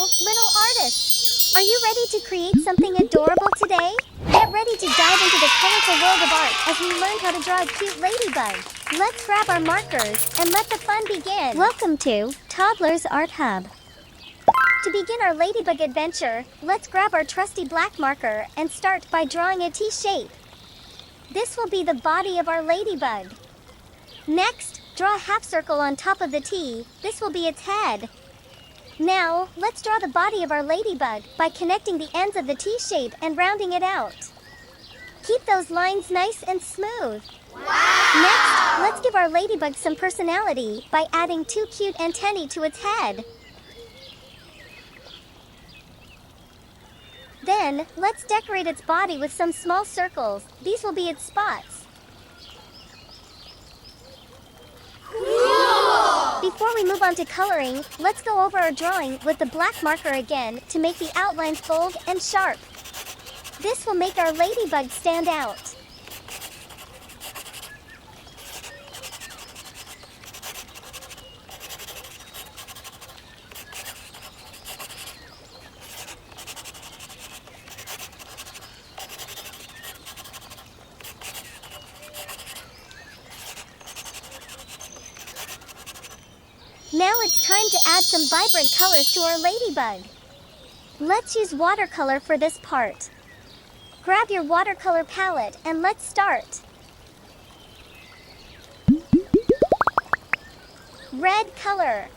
little artists! Are you ready to create something adorable today? Get ready to dive into the colorful world of art as we learn how to draw a cute ladybug. Let's grab our markers and let the fun begin. Welcome to Toddlers Art Hub. To begin our ladybug adventure, let's grab our trusty black marker and start by drawing a T shape. This will be the body of our ladybug. Next, draw a half circle on top of the T. This will be its head. Now, let's draw the body of our ladybug by connecting the ends of the T shape and rounding it out. Keep those lines nice and smooth. Wow! Next, let's give our ladybug some personality by adding 2 cute antennae to its head. Then, let's decorate its body with some small circles. These will be its spots. Cool! Before we move on to coloring, let's go over our drawing with the black marker again to make the outlines bold and sharp. This will make our ladybug stand out. Now it's time to add some vibrant colors to our ladybug. Let's use watercolor for this part. Grab your watercolor palette and let's start. Red color.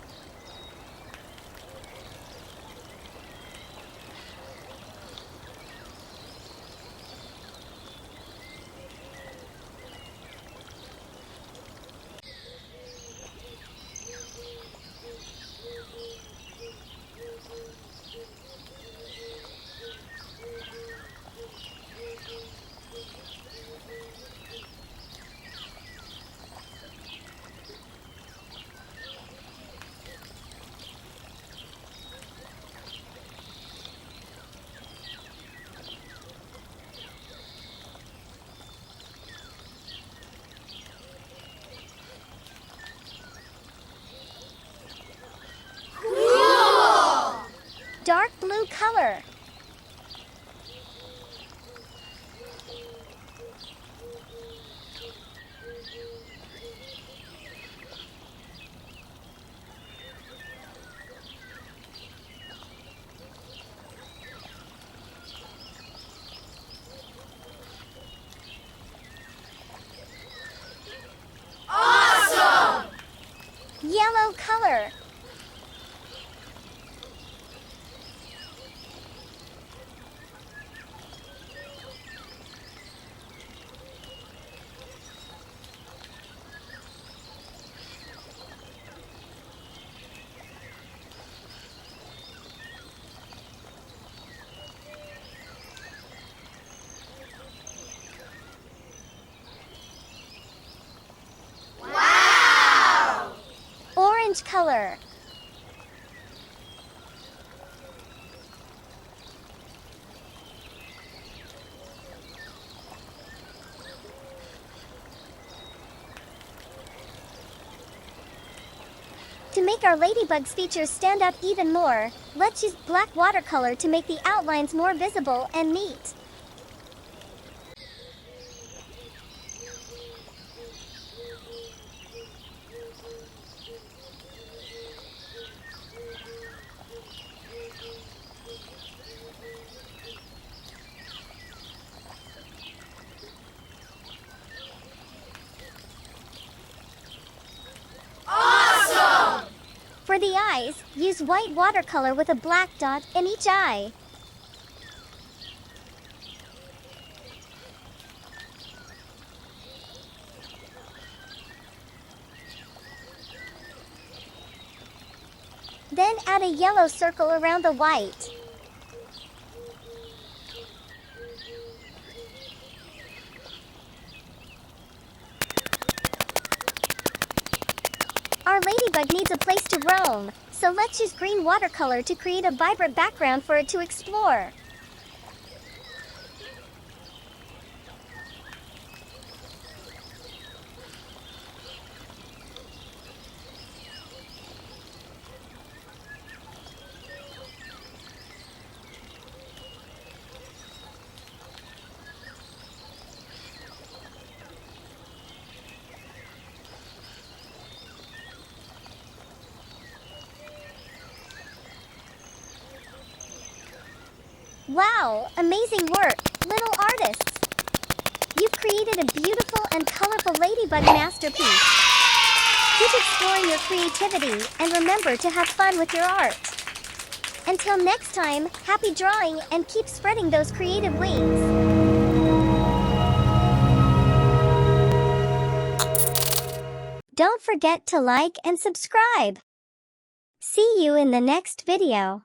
Dark blue color. Awesome! Yellow color. Wow! Orange color. To make our ladybug's features stand out even more, let's use black watercolor to make the outlines more visible and neat. For the eyes, use white watercolor with a black dot in each eye. Then add a yellow circle around the white. Our ladybug needs a place to roam, so let's use green watercolor to create a vibrant background for it to explore. Wow, amazing work, little artists! You've created a beautiful and colorful ladybug masterpiece. Keep exploring your creativity and remember to have fun with your art. Until next time, happy drawing and keep spreading those creative wings. Don't forget to like and subscribe. See you in the next video.